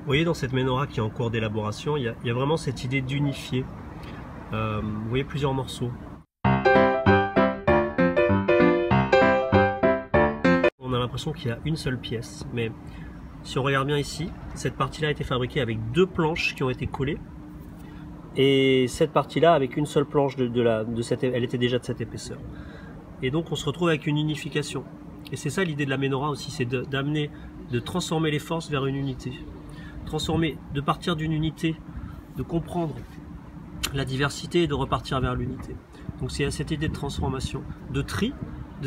Vous voyez, dans cette menorah qui est en cours d'élaboration, il y a vraiment cette idée d'unifier. Vous voyez plusieurs morceaux. On a l'impression qu'il y a une seule pièce, mais si on regarde bien ici, cette partie-là a été fabriquée avec 2 planches qui ont été collées, et cette partie-là avec une seule planche elle était déjà de cette épaisseur. Et donc on se retrouve avec une unification. Et c'est ça l'idée de la menorah aussi, c'est de transformer les forces vers une unité. De partir d'une unité, de comprendre la diversité et de repartir vers l'unité. Donc c'est cette idée de transformation, de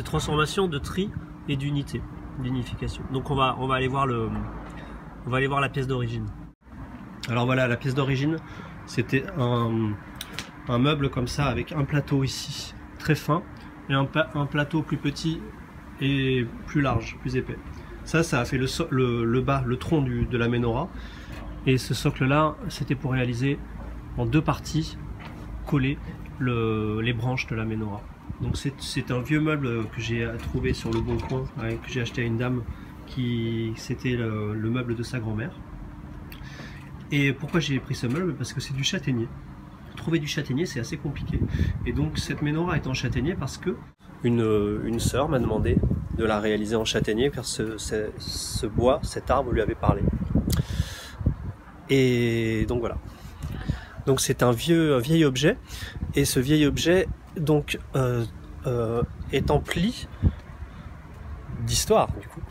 transformation, de tri et d'unité, d'unification. Donc on va aller voir la pièce d'origine. Alors voilà, la pièce d'origine, c'était un meuble comme ça avec un plateau ici, très fin, et un plateau plus petit et plus large, plus épais. Ça a fait le bas, le tronc de la menorah. Et ce socle-là, c'était pour réaliser en 2 parties, coller les branches de la menorah. Donc c'est un vieux meuble que j'ai trouvé sur le bon coin, que j'ai acheté à une dame c'était le meuble de sa grand-mère. Et pourquoi j'ai pris ce meuble? Parce que c'est du châtaignier. Trouver du châtaignier, c'est assez compliqué. Et donc cette menorah est en châtaignier parce que une sœur m'a demandé de la réaliser en châtaignier car ce bois, cet arbre lui avait parlé. Et donc voilà. Donc c'est un vieil objet, et ce vieil objet donc est empli d'histoire du coup.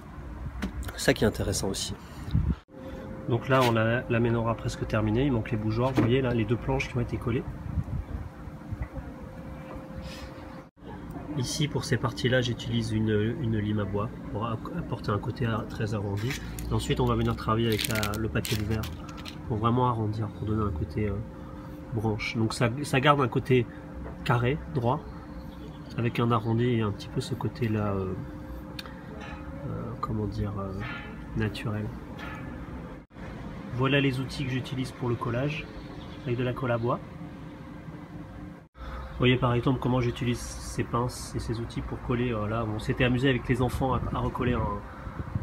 C'est ça qui est intéressant aussi. Donc là on a la menorah presque terminée, il manque les bougeoirs, vous voyez là les 2 planches qui ont été collées. Ici pour ces parties-là j'utilise une lime à bois pour apporter un côté très arrondi. Et ensuite on va venir travailler avec le papier de verre pour vraiment arrondir, pour donner un côté branche. Donc ça garde un côté carré, droit, avec un arrondi et un petit peu ce côté-là, comment dire, naturel. Voilà les outils que j'utilise pour le collage, avec de la colle à bois. Vous voyez par exemple comment j'utilise ces pinces et ces outils pour coller. Là, on s'était amusé avec les enfants à recoller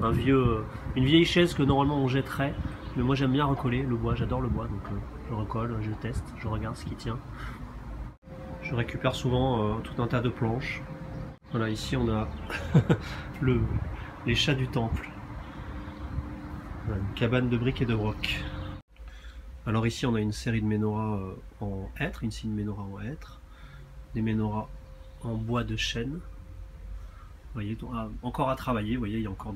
une vieille chaise que normalement on jetterait. Mais moi j'aime bien recoller le bois, j'adore le bois, donc je recolle, je teste, je regarde ce qui tient. Je récupère souvent tout un tas de planches. Voilà, ici on a les chats du temple. Voilà, une cabane de briques et de broc. Alors ici on a une série de menorahs en hêtre, ici une menorah en hêtre, des menorahs en bois de chêne. Vous voyez, encore à travailler, vous voyez, il y a encore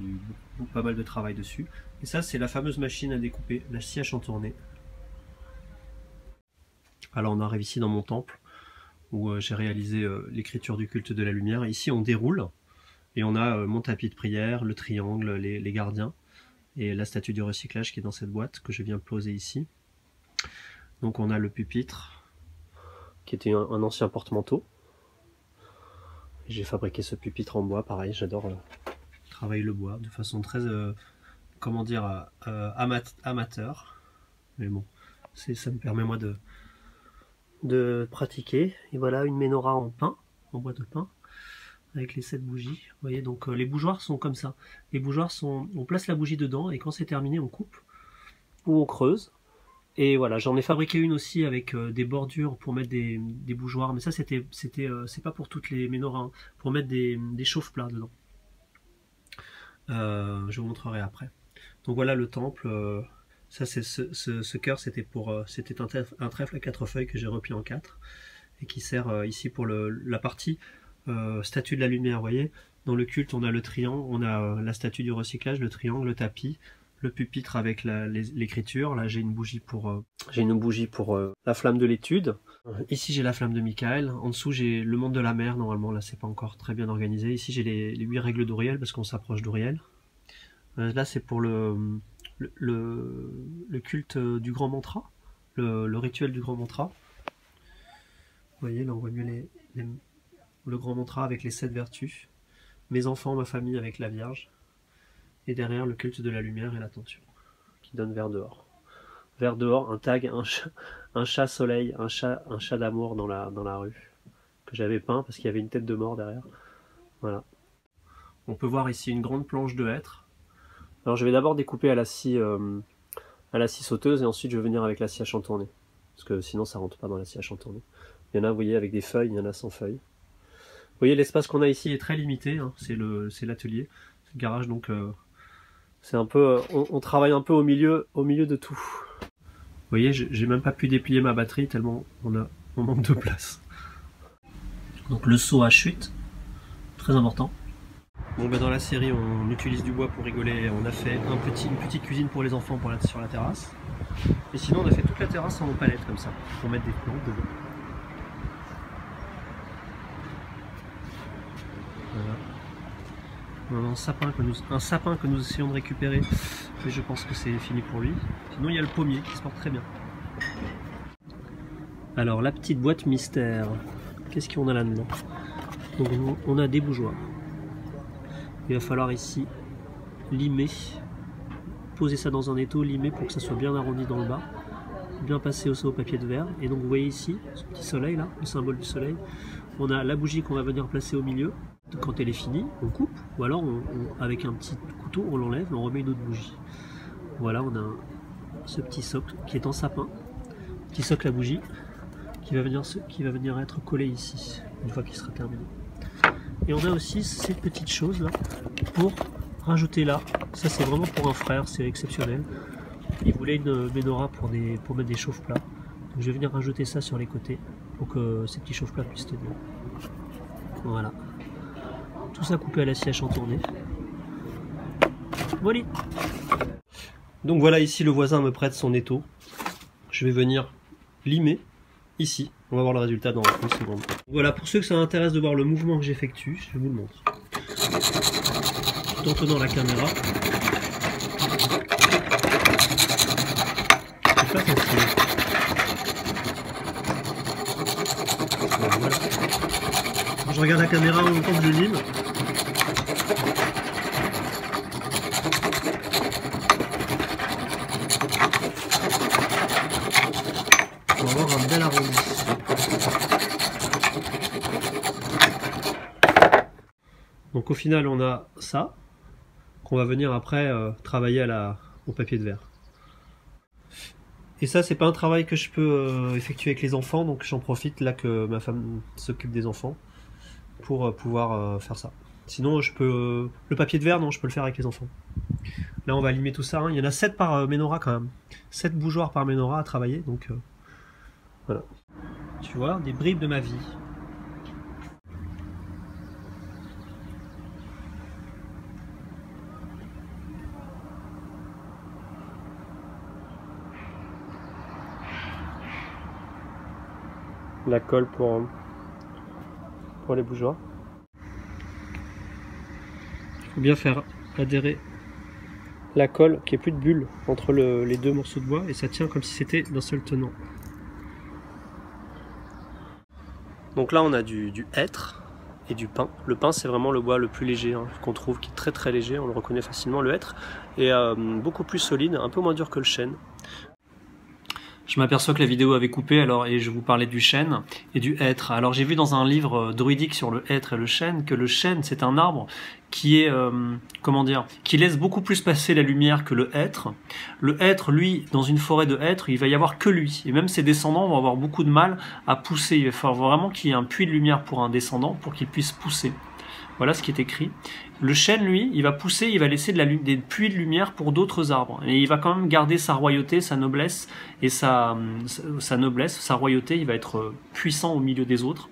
pas mal de travail dessus. Et ça, c'est la fameuse machine à découper, la scie à chantourner. Alors on arrive ici dans mon temple, où j'ai réalisé l'écriture du culte de la lumière. Ici, on déroule, et on a mon tapis de prière, le triangle, les gardiens, et la statue du recyclage qui est dans cette boîte, que je viens poser ici. Donc on a le pupitre, qui était un ancien porte-manteau. J'ai fabriqué ce pupitre en bois, pareil, j'adore travailler le bois de façon très, comment dire, amateur. Mais bon, ça me permet moi de pratiquer. Et voilà une menorah en pin, en bois de pin, avec les 7 bougies. Vous voyez, donc les bougeoirs sont comme ça. Les bougeoirs on place la bougie dedans et quand c'est terminé, on coupe ou on creuse. Et voilà, j'en ai fabriqué une aussi avec des bordures pour mettre des bougeoirs, mais ça c'est pas pour toutes les menorahs, hein, pour mettre des chauffe-plats dedans. Je vous montrerai après. Donc voilà le temple. Ça c'est ce cœur, c'était un trèfle à 4 feuilles que j'ai replié en 4 et qui sert ici pour la partie statue de la lumière. Vous voyez, dans le culte on a le triangle, on a la statue du recyclage, le triangle, le tapis, le pupitre avec l'écriture. Là j'ai une bougie pour la flamme de l'étude. Ici j'ai la flamme de Michael. En dessous j'ai le monde de la mer. Normalement là c'est pas encore très bien organisé. Ici j'ai les 8 règles d'Uriel parce qu'on s'approche d'Uriel. Là c'est pour le culte du grand mantra, le rituel du grand mantra. Vous voyez là on voit mieux le grand mantra avec les 7 vertus. Mes enfants, ma famille avec la Vierge. Et derrière le culte de la lumière et l'attention, qui donne vers dehors. Vers dehors, un tag, un chat soleil, un chat d'amour dans la rue, que j'avais peint parce qu'il y avait une tête de mort derrière. Voilà. On peut voir ici une grande planche de hêtre. Alors je vais d'abord découper à la scie à la scie sauteuse et ensuite je vais venir avec la scie à chantourner. Parce que sinon ça rentre pas dans la scie à chantourner. Il y en a, vous voyez, avec des feuilles, il y en a sans feuilles. Vous voyez, l'espace qu'on a ici est très limité, hein. C'est l'atelier, c'est le garage, donc c'est un peu, on travaille un peu au milieu de tout. Vous voyez, j'ai même pas pu déplier ma batterie tellement on manque de place. Donc le seau à chute, très important. Bon, ben dans la série, on utilise du bois pour rigoler. On a fait une petite cuisine pour les enfants sur la terrasse. Et sinon, on a fait toute la terrasse en palette comme ça, pour mettre des plantes dedans. Voilà. On a un sapin que nous essayons de récupérer, mais je pense que c'est fini pour lui. Sinon, il y a le pommier qui se porte très bien. Alors, la petite boîte mystère. Qu'est-ce qu'on a là-dedans? Donc, on a des bougeoirs. Il va falloir ici limer, poser ça dans un étau, limer pour que ça soit bien arrondi dans le bas, bien passer au papier de verre. Et donc vous voyez ici, ce petit soleil là, le symbole du soleil. On a la bougie qu'on va venir placer au milieu. Quand elle est finie, on coupe, ou alors avec un petit couteau, on l'enlève et on remet une autre bougie. Voilà, on a ce petit socle qui est en sapin, petit socle à bougie, qui va venir être collé ici, une fois qu'il sera terminé. Et on a aussi ces petites choses là, pour rajouter là. Ça c'est vraiment pour un frère, c'est exceptionnel. Il voulait une menorah pour mettre des chauffe-plats. Donc je vais venir rajouter ça sur les côtés, pour que ces petits chauffe-plats puissent tenir. Voilà. Tout ça coupé à la scie à chantourner. Voilà. Donc voilà, ici le voisin me prête son étau. Je vais venir limer ici. On va voir le résultat dans une seconde. Voilà, pour ceux que ça intéresse de voir le mouvement que j'effectue, je vous le montre. Tout en tenant la caméra. C'est pas facile. Voilà. Je regarde la caméra en même temps que je lime. On va avoir un bel arrondi. Donc au final on a ça qu'on va venir après travailler au papier de verre. Et ça c'est pas un travail que je peux effectuer avec les enfants, donc j'en profite là que ma femme s'occupe des enfants pour pouvoir faire ça. Sinon je peux le papier de verre, non, je peux le faire avec les enfants. Là on va limer tout ça, hein. Il y en a 7 par menorah quand même. 7 bougeoirs par menorah à travailler, donc voilà. Tu vois, des bribes de ma vie. La colle pour les bougeoirs. Il faut bien faire adhérer la colle, qui est plus de bulle entre les deux morceaux de bois, et ça tient comme si c'était d'un seul tenant. Donc là on a du hêtre et du pin. Le pin c'est vraiment le bois le plus léger, hein, qu'on trouve, qui est très très léger, on le reconnaît facilement. Le hêtre est beaucoup plus solide, un peu moins dur que le chêne. Je m'aperçois que la vidéo avait coupé et je vous parlais du chêne et du hêtre. Alors j'ai vu dans un livre druidique sur le hêtre et le chêne que le chêne c'est un arbre qui est qui laisse beaucoup plus passer la lumière que le hêtre. Le hêtre, lui, dans une forêt de hêtre, il va y avoir que lui, et même ses descendants vont avoir beaucoup de mal à pousser. Il va falloir vraiment qu'il y ait un puits de lumière pour un descendant pour qu'il puisse pousser. Voilà ce qui est écrit. Le chêne, lui, il va pousser, il va laisser des puits de lumière pour d'autres arbres. Et il va quand même garder sa royauté, sa noblesse, et sa noblesse, sa royauté, il va être puissant au milieu des autres.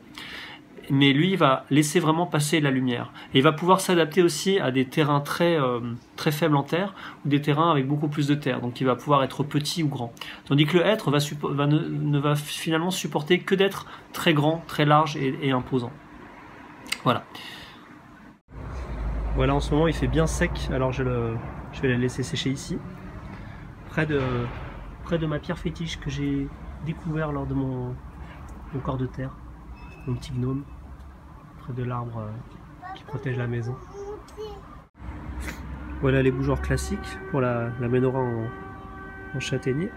Mais lui, il va laisser vraiment passer la lumière. Et il va pouvoir s'adapter aussi à des terrains très faibles en terre, ou des terrains avec beaucoup plus de terre. Donc il va pouvoir être petit ou grand. Tandis que le hêtre ne va finalement supporter que d'être très grand, très large et imposant. Voilà. Voilà, en ce moment il fait bien sec, alors je vais la laisser sécher ici, près de ma pierre fétiche que j'ai découvert lors de mon corps de terre, mon petit gnome, près de l'arbre qui protège la maison. Voilà les bougeoirs classiques pour la menorah en châtaignier.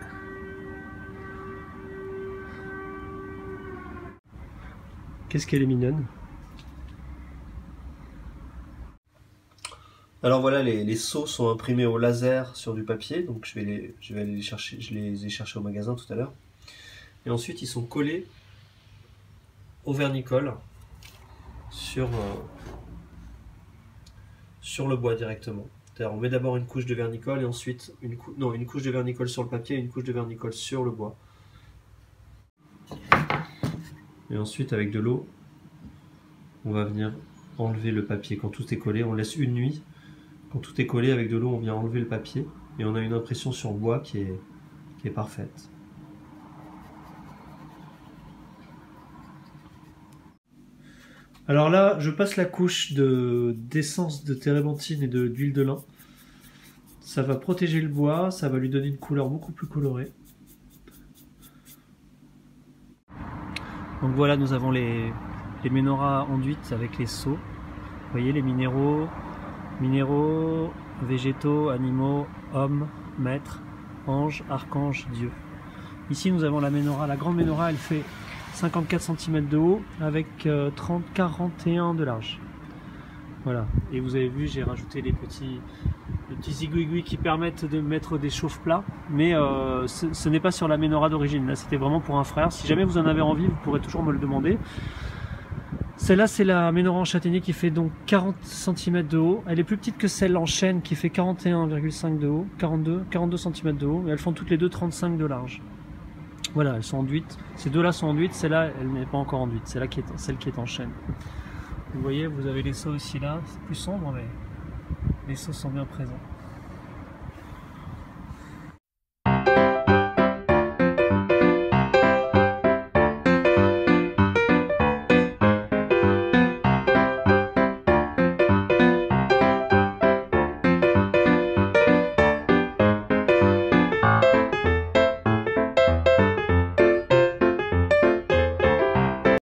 Qu'est-ce qu'elle est mignonne. Alors voilà, les seaux sont imprimés au laser sur du papier, donc je vais aller les chercher, je les ai cherchés au magasin tout à l'heure. Et ensuite ils sont collés au vernicole sur le bois directement. C'est-à-dire on met d'abord une couche de vernicole et ensuite une couche de vernicole sur le papier et une couche de vernicole sur le bois. Et ensuite avec de l'eau, on va venir enlever le papier. Quand tout est collé, on laisse une nuit. Quand tout est collé avec de l'eau, on vient enlever le papier et on a une impression sur le bois qui est parfaite. Alors là, je passe la couche d'essence de térébenthine et d'huile de lin. Ça va protéger le bois, ça va lui donner une couleur beaucoup plus colorée. Donc voilà, nous avons les menorahs enduites avec les seaux. Vous voyez les minéraux, végétaux, animaux, hommes, maîtres, anges, archanges, dieux. Ici nous avons la menorah, la grande menorah, elle fait 54 cm de haut avec 41 de large. Voilà, et vous avez vu, j'ai rajouté les petits zigouigouis qui permettent de mettre des chauffe-plats, mais ce n'est pas sur la menorah d'origine, là c'était vraiment pour un frère. Si jamais vous en avez envie, vous pourrez toujours me le demander. Celle-là, c'est la menorah en châtaignier qui fait donc 40 cm de haut. Elle est plus petite que celle en chêne qui fait 41,5 de haut, 42 cm de haut, et elles font toutes les deux 35 de large. Voilà, elles sont enduites. Ces deux-là sont enduites, celle-là, elle n'est pas encore enduite, c'est celle qui est en chêne. Vous voyez, vous avez les seaux aussi là, c'est plus sombre, mais les seaux sont bien présents.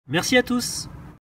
Merci à tous!